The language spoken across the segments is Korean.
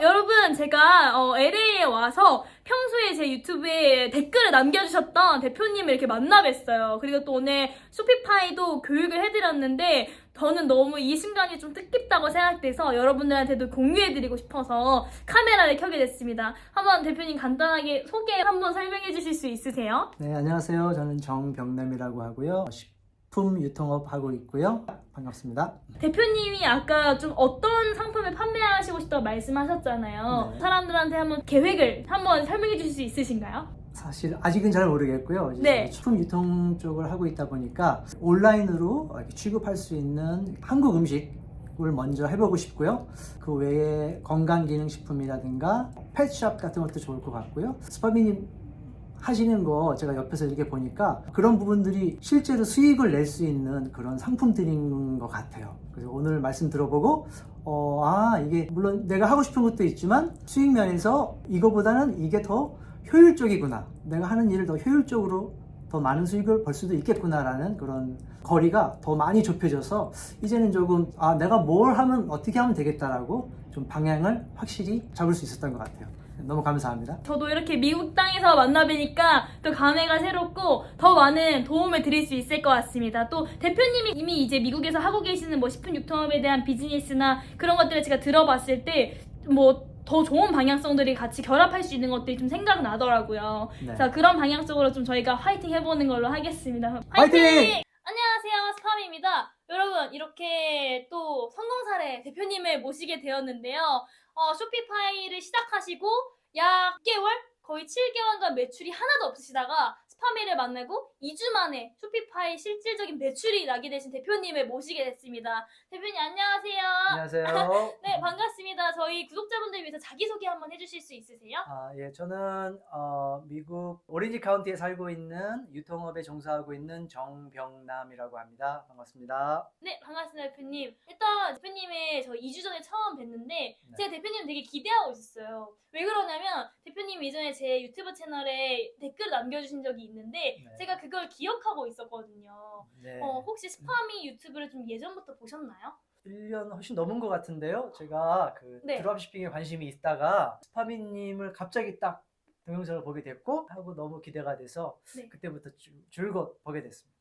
여러분, 제가 LA에 와서 평소에 제 유튜브에 댓글을 남겨주셨던 대표님을 이렇게 만나 뵀어요. 그리고 또 오늘 쇼피파이도 교육을 해드렸는데 저는 너무 이 순간이 좀 뜻깊다고 생각돼서 여러분들한테도 공유해드리고 싶어서 카메라를 켜게 됐습니다. 한번 대표님 간단하게 소개 한번 설명해 주실 수 있으세요? 네, 안녕하세요. 저는 정병남이라고 하고요. 식품 유통업 하고 있고요. 반갑습니다. 대표님이 아까 좀 어떤 상품을 판매하시고 싶다고 말씀하셨잖아요. 네. 사람들한테 한번 계획을 한번 설명해 주실 수 있으신가요? 사실 아직은 잘 모르겠고요. 이제 네. 식품 유통 쪽을 하고 있다 보니까 온라인으로 이렇게 취급할 수 있는 한국 음식을 먼저 해보고 싶고요. 그 외에 건강기능식품이라든가 펫샵 같은 것도 좋을 것 같고요. 스파비님 하시는 거 제가 옆에서 이렇게 보니까 그런 부분들이 실제로 수익을 낼 수 있는 그런 상품들인 것 같아요. 그래서 오늘 말씀 들어보고 이게 물론 내가 하고 싶은 것도 있지만 수익 면에서 이거보다는 이게 더 효율적이구나. 내가 하는 일을 더 효율적으로 더 많은 수익을 벌 수도 있겠구나라는 그런 거리가 더 많이 좁혀져서 이제는 조금 내가 뭘 하면 어떻게 하면 되겠다라고 좀 방향을 확실히 잡을 수 있었던 것 같아요. 너무 감사합니다. 저도 이렇게 미국 땅에서 만나 뵈니까 또 감회가 새롭고 더 많은 도움을 드릴 수 있을 것 같습니다. 또 대표님이 이미 이제 미국에서 하고 계시는 뭐 식품 유통업에 대한 비즈니스나 그런 것들을 제가 들어봤을 때 더 좋은 방향성들이 같이 결합할 수 있는 것들이 좀 생각나더라고요. 네. 자, 그런 방향적으로 좀 저희가 화이팅 해보는 걸로 하겠습니다. 화이팅! 안녕하세요, 스팜입니다. 여러분, 이렇게 또 성공 사례 대표님을 모시게 되었는데요. 쇼피파이를 시작하시고 약 6개월? 거의 7개월간 매출이 하나도 없으시다가 스파미를 만나고 2주 만에 쇼피파이 실질적인 매출이 나게 되신 대표님을 모시게 됐습니다. 대표님 안녕하세요. 안녕하세요. 네, 반갑습니다. 저희 구독자분들 위해서 자기소개 한번 해주실 수 있으세요? 예, 저는 미국 오렌지 카운티에 살고 있는 유통업에 종사하고 있는 정병남이라고 합니다. 반갑습니다. 네, 반갑습니다, 대표님. 일단 대표님의 저 2주 전에 처음 뵀는데 네. 제가 대표님 되게 기대하고 있었어요. 왜 그러냐면 대표님 이전에 제 유튜브 채널에 댓글 남겨주신 적이 있는데 네. 제가 그걸 기억하고 있었거든요. 네. 혹시 스파미 유튜브를 좀 예전부터 보셨나요? 1년 훨씬 넘은 것 같은데요. 제가 네. 드롭시핑에 관심이 있다가 스파미님을 갑자기 딱 동영상을 보게 됐고 하고 너무 기대가 돼서 네. 그때부터 줄곧 보게 됐습니다.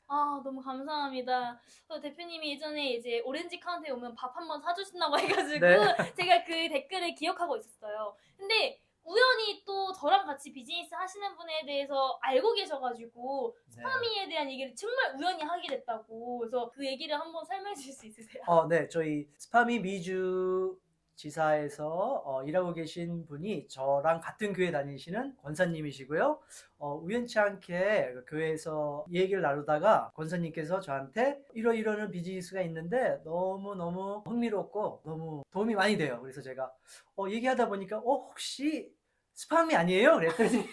너무 감사합니다. 대표님이 예전에 이제 오렌지 카운티에 오면 밥 한번 사주신다고 해가지고 네. 제가 그 댓글을 기억하고 있었어요. 근데 우연히 또 저랑 같이 비즈니스 하시는 분에 대해서 알고 계셔가지고 스파미에 대한 얘기를 정말 우연히 하게 됐다고. 그래서 그 얘기를 한번 설명해 주실 수 있으세요? 네. 저희 스파미 미주 지사에서 일하고 계신 분이 저랑 같은 교회 다니시는 권사님이시고요. 우연치 않게 그 교회에서 이 얘기를 나누다가 권사님께서 저한테 이러이러한 비즈니스가 있는데 너무너무 흥미롭고 너무 도움이 많이 돼요. 그래서 제가 얘기하다 보니까 혹시 스파미 아니에요? 그랬더니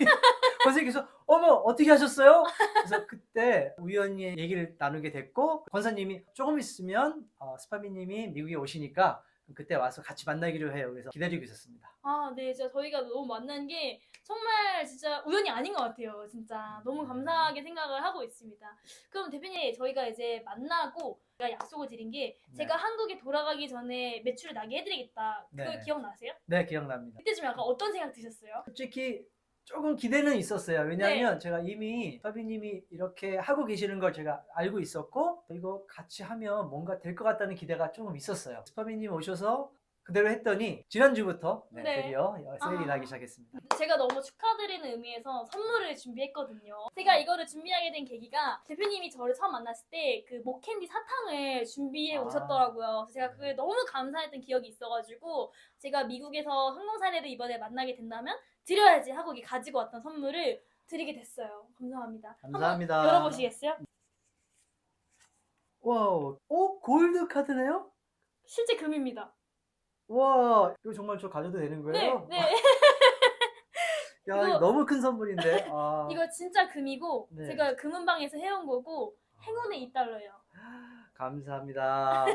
권사님께서 어머 어떻게 하셨어요? 그래서 그때 우연히 얘기를 나누게 됐고 권사님이 조금 있으면 스파미님이 미국에 오시니까 그때 와서 같이 만나기로 해요. 그래서 기다리고 있었습니다. 네, 진짜 저희가 너무 만난 게 정말 진짜 우연이 아닌 것 같아요. 진짜 너무 감사하게 생각을 하고 있습니다. 그럼 대표님, 저희가 이제 만나고 제가 약속을 드린 게 제가 한국에 돌아가기 전에 매출을 나게 해드리겠다. 그거 네. 기억나세요? 네, 기억납니다. 그때 좀 약간 어떤 생각 드셨어요? 솔직히 조금 기대는 있었어요. 왜냐하면 제가 이미 파비님이 이렇게 하고 계시는 걸 제가 알고 있었고 이거 같이 하면 뭔가 될 것 같다는 기대가 조금 있었어요. 스파비님 오셔서 그대로 했더니 지난주부터 드디어 세일이 나기 시작했습니다. 제가 너무 축하드리는 의미에서 선물을 준비했거든요. 제가 이거를 준비하게 된 계기가 대표님이 저를 처음 만났을 때 그 목캔디 사탕을 준비해 오셨더라고요. 그래서 제가 그게 너무 감사했던 기억이 있어가지고 제가 미국에서 성공 사례를 이번에 만나게 된다면 드려야지 하고 가지고 왔던 선물을 드리게 됐어요. 감사합니다. 감사합니다. 한번 열어보시겠어요? 와우, 골드 카드네요? 실제 금입니다. 와, 이거 정말 저 가져도 되는 거예요? 네. 야, 이거 너무 큰 선물인데. 이거 진짜 금이고 네. 제가 금은방에서 해온 거고 행운의 2달러예요. 감사합니다.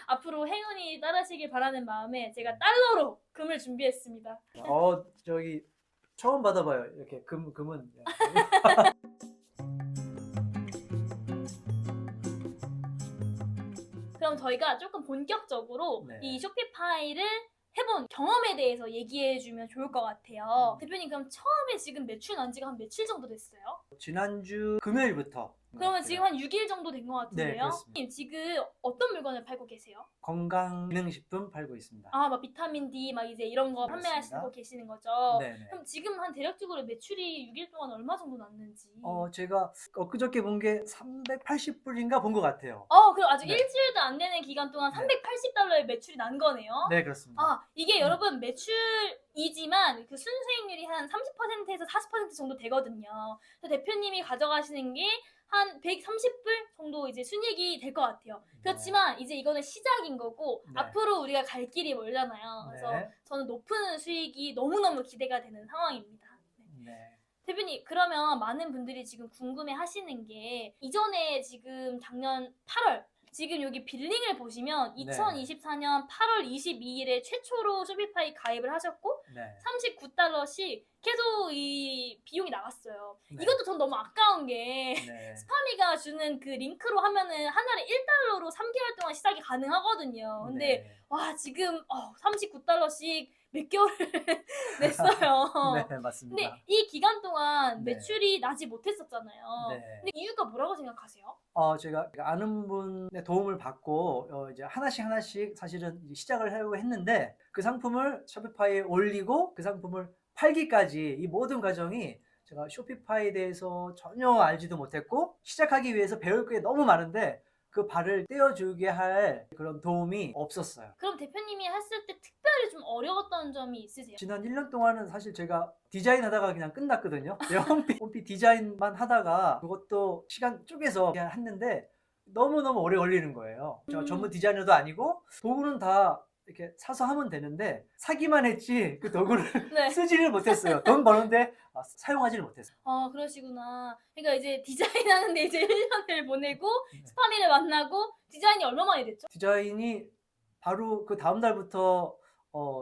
앞으로 행운이 따르시길 바라는 마음에 제가 달러로 금을 준비했습니다. 저기 처음 받아봐요. 이렇게 금은. 그럼 저희가 조금 본격적으로 네. 이 쇼피파이를 해본 경험에 대해서 얘기해주면 좋을 것 같아요. 대표님 그럼 처음에 지금 매출 난 지가 한 며칠 정도 됐어요? 지난주 금요일부터. 그러면 지금 한 6일 정도 된 것 같은데요? 네, 그렇습니다. 지금 어떤 물건을 팔고 계세요? 건강기능식품 팔고 있습니다. 아, 막 비타민 D 막 이제 이런 거 그렇습니다. 판매하시고 계시는 거죠? 네네. 그럼 지금 한 대략적으로 매출이 6일 동안 얼마 정도 났는지? 제가 엊그저께 본 게 380불인가 본 것 같아요. 그럼 아직 네. 일주일도 안 되는 기간 동안 네. 380달러의 매출이 난 거네요? 네, 그렇습니다. 이게 여러분 매출이지만 그 순수익률이 한 30%에서 40% 정도 되거든요. 그래서 대표님이 가져가시는 게 한 130불 정도 이제 순이익이 될 것 같아요. 그렇지만 이제 이거는 시작인 거고 네. 앞으로 우리가 갈 길이 멀잖아요. 그래서 네. 저는 높은 수익이 너무너무 기대가 되는 상황입니다. 네. 대표님, 그러면 많은 분들이 지금 궁금해 하시는 게 이전에 지금 작년 8월 지금 여기 빌링을 보시면 네. 2024년 8월 22일에 최초로 쇼피파이 가입을 하셨고 네. 39달러씩 계속 이 비용이 나갔어요. 네. 이것도 전 너무 아까운 게 네. 스파미가 주는 그 링크로 하면은 한 달에 1달러로 3개월 동안 시작이 가능하거든요. 근데 네. 와 지금 39달러씩 몇 개월을 냈어요. 네, 맞습니다. 근데 이 기간 동안 네. 매출이 나지 못했었잖아요. 네. 근데 이유가 뭐라고 생각하세요? 제가 아는 분의 도움을 받고 이제 하나씩 사실은 이제 시작을 하려고 했는데 그 상품을 쇼피파이에 올리고 그 상품을 팔기까지 이 모든 과정이 제가 쇼피파이에 대해서 전혀 알지도 못했고 시작하기 위해서 배울 게 너무 많은데 그 발을 떼어주게 할 그런 도움이 없었어요. 그럼 대표님이 했을 때 특별히 좀 어려웠던 점이 있으세요? 지난 1년 동안은 사실 제가 디자인 하다가 그냥 끝났거든요. 홈피 디자인만 하다가 그것도 시간 쪼개서 그냥 했는데 너무너무 오래 걸리는 거예요. 저 전문 디자이너도 아니고 도구는 다 이렇게 사서 하면 되는데 사기만 했지 그 도구를 네. 쓰지를 못했어요. 돈 버는데 사용하지를 못했어요. 그러시구나. 그러니까 이제 디자인 하는데 이제 1년을 보내고 네. 스파미를 만나고 디자인이 얼마 만에 됐죠? 디자인이 바로 그 다음 달부터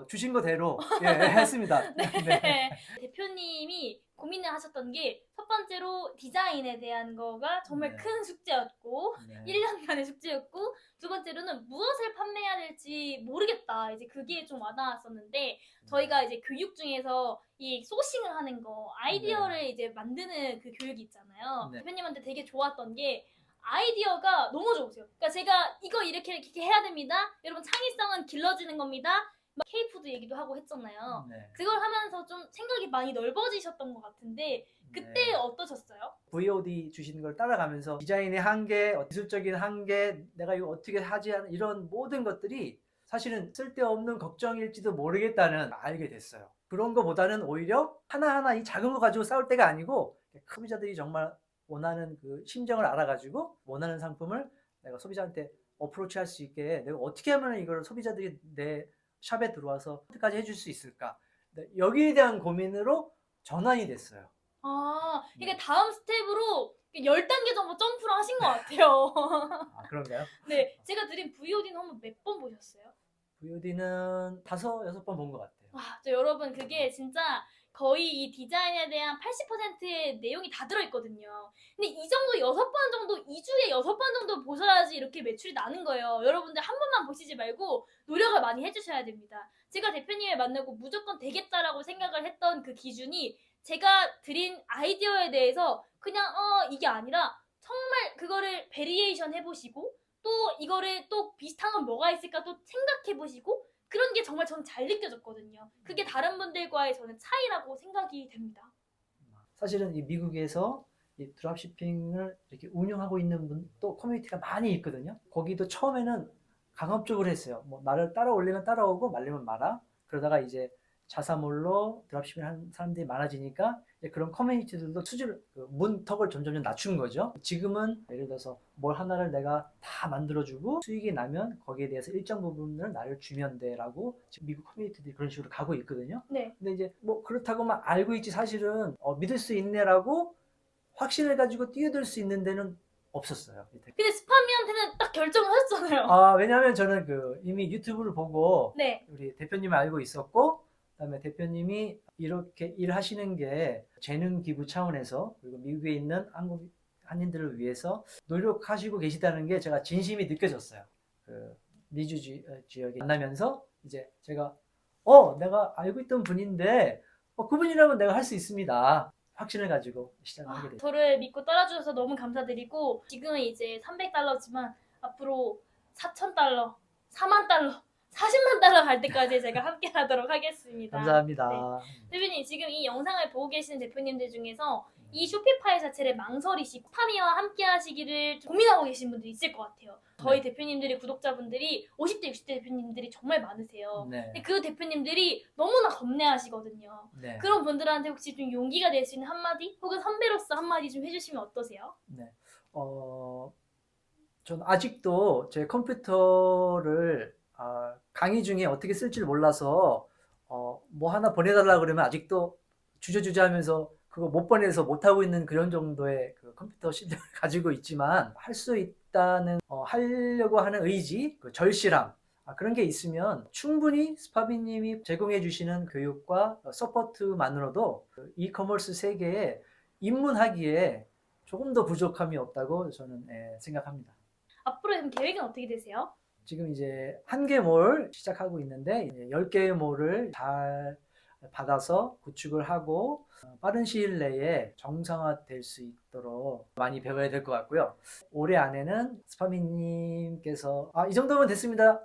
주신 거대로 했습니다. 네. 대표님이 고민을 하셨던 게 첫 번째로 디자인에 대한 거가 정말 네. 큰 숙제였고 네. 1년간의 숙제였고 두 번째로는 무엇을 판매해야 될지 모르겠다. 이제 그게 좀 와닿았었는데 저희가 이제 교육 중에서 이 소싱을 하는 거 아이디어를 이제 만드는 그 교육이 있잖아요. 네. 대표님한테 되게 좋았던 게 아이디어가 너무 좋으세요. 그러니까 제가 이거 이렇게 해야 됩니다. 여러분 창의성은 길러지는 겁니다. 막 K푸드 얘기도 하고 했잖아요. 네. 그걸 하면서 좀 생각이 많이 넓어지셨던 것 같은데 그때 네. 어떠셨어요? VOD 주시는 걸 따라가면서 디자인의 한계, 기술적인 한계, 내가 이거 어떻게 하지 하는 이런 모든 것들이 사실은 쓸데없는 걱정일지도 모르겠다는 알게 됐어요. 그런 거보다는 오히려 하나하나 이 작은 거 가지고 싸울 때가 아니고 소비자들이 정말 원하는 그 심정을 알아가지고 원하는 상품을 내가 소비자한테 어프로치 할 수 있게 내가 어떻게 하면 이걸 소비자들이 내 샵에 들어와서 어떻게까지 해줄 수 있을까? 여기에 대한 고민으로 전환이 됐어요. 이게 다음 스텝으로 10단계 정도 점프를 하신 것 같아요. 그런가요? 네, 제가 드린 VOD는 한번 몇 번 보셨어요? VOD는 5-6번 본 것 같아요. 여러분 그게 진짜 거의 이 디자인에 대한 80%의 내용이 다 들어있거든요. 근데 이 정도 6번 정도, 2주에 6번 정도 보셔야지 이렇게 매출이 나는 거예요. 여러분들 한 번만 보시지 말고 노력을 많이 해주셔야 됩니다. 제가 대표님을 만나고 무조건 되겠다라고 생각을 했던 그 기준이 제가 드린 아이디어에 대해서 그냥 이게 아니라 정말 그거를 베리에이션 해보시고 또 이거를 또 비슷한 건 뭐가 있을까 또 생각해보시고 그런 게 정말 저는 잘 느껴졌거든요. 그게 다른 분들과의 저는 차이라고 생각이 됩니다. 사실은 이 미국에서 이 드랍시핑을 이렇게 운영하고 있는 분 또 커뮤니티가 많이 있거든요. 거기도 처음에는 강압적으로 했어요. 뭐 나를 따라올리면 따라오고 말리면 말아. 그러다가 이제 자사몰로 드랍시핑을 하는 사람들이 많아지니까 그런 커뮤니티들도 수준을 문턱을 점점 낮춘 거죠. 지금은 예를 들어서 뭘 하나를 내가 다 만들어주고 수익이 나면 거기에 대해서 일정 부분을 나를 주면 돼라고 지금 미국 커뮤니티들이 그런 식으로 가고 있거든요. 네. 근데 이제 뭐 그렇다고만 알고 있지 사실은 믿을 수 있네라고 확신을 가지고 뛰어들 수 있는 데는 없었어요. 근데 스파미한테는 딱 결정하셨잖아요. 왜냐하면 저는 이미 유튜브를 보고 네. 우리 대표님을 알고 있었고 그다음에 대표님이 이렇게 일하시는 게 재능 기부 차원에서 그리고 미국에 있는 한국 한인들을 위해서 노력하시고 계시다는 게 제가 진심이 느껴졌어요. 그 미주 지역에 만나면서 이제 제가 내가 알고 있던 분인데 그분이라면 내가 할 수 있습니다. 확신을 가지고 시작을 하게 됐죠. 저를 믿고 따라주셔서 너무 감사드리고 지금은 이제 $300지만 앞으로 $4,000, $40,000, $400,000 갈 때까지 제가 함께 하도록 하겠습니다. 감사합니다. 대표님, 지금 이 영상을 보고 계시는 대표님들 중에서 이 쇼피파이 자체를 망설이시고 스파미와 함께 하시기를 고민하고 계신 분들이 있을 것 같아요. 저희 대표님들이 구독자분들이 50대, 60대 대표님들이 정말 많으세요. 네. 근데 그 대표님들이 너무나 겁내하시거든요. 네. 그런 분들한테 혹시 좀 용기가 될 수 있는 한마디? 혹은 선배로서 한마디 좀 해주시면 어떠세요? 네. 전 아직도 제 컴퓨터를 강의 중에 어떻게 쓸지를 몰라서 뭐 하나 보내달라 그러면 아직도 주저주저 하면서 그거 못 보내서 못 하고 있는 그런 정도의 그 컴퓨터 실력을 가지고 있지만 할 수 있다는 하려고 하는 의지, 그 절실함 그런 게 있으면 충분히 스파비님이 제공해 주시는 교육과 서포트만으로도 그 이커머스 세계에 입문하기에 조금 더 부족함이 없다고 저는 생각합니다. 앞으로 그럼 계획은 어떻게 되세요? 지금 이제 1개 몰 시작하고 있는데 10개의 몰을 잘 받아서 구축을 하고 빠른 시일 내에 정상화될 수 있도록 많이 배워야 될 것 같고요. 올해 안에는 스파미님께서 이 정도면 됐습니다.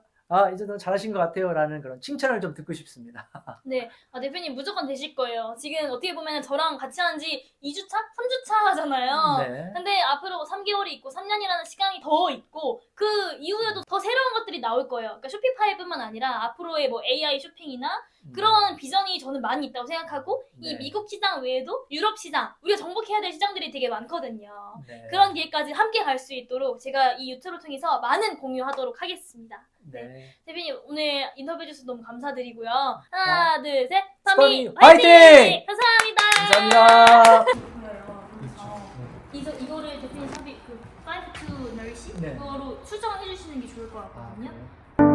이 정도면 잘하신 것 같아요. 라는 그런 칭찬을 좀 듣고 싶습니다. 네, 대표님 무조건 되실 거예요. 지금 어떻게 보면 저랑 같이 한 지 2주차? 3주차 하잖아요. 네. 근데 앞으로 3개월이 있고 3년이라는 시간이 더 있고 그 이후에도 더 새로운 것들이 나올 거예요. 그러니까 쇼피파이뿐만 아니라 앞으로의 뭐 AI 쇼핑이나 그런 비전이 저는 많이 있다고 생각하고 이 네. 미국 시장 외에도 유럽 시장, 우리가 정복해야 될 시장들이 되게 많거든요. 네. 그런 기회까지 함께 갈 수 있도록 제가 이 유튜브를 통해서 많은 공유하도록 하겠습니다. 네. 대표님 오늘 인터뷰 해주셔서 너무 감사드리고요. 하나, 둘, 셋. 스파미 스파미 화이팅! 화이팅! 감사합니다. 감사합니다. 보여요. 이거를 대표님 삽입 5 to 10시 네. 그거로 수정해 주시는 게 좋을 것 같거든요. 그래요?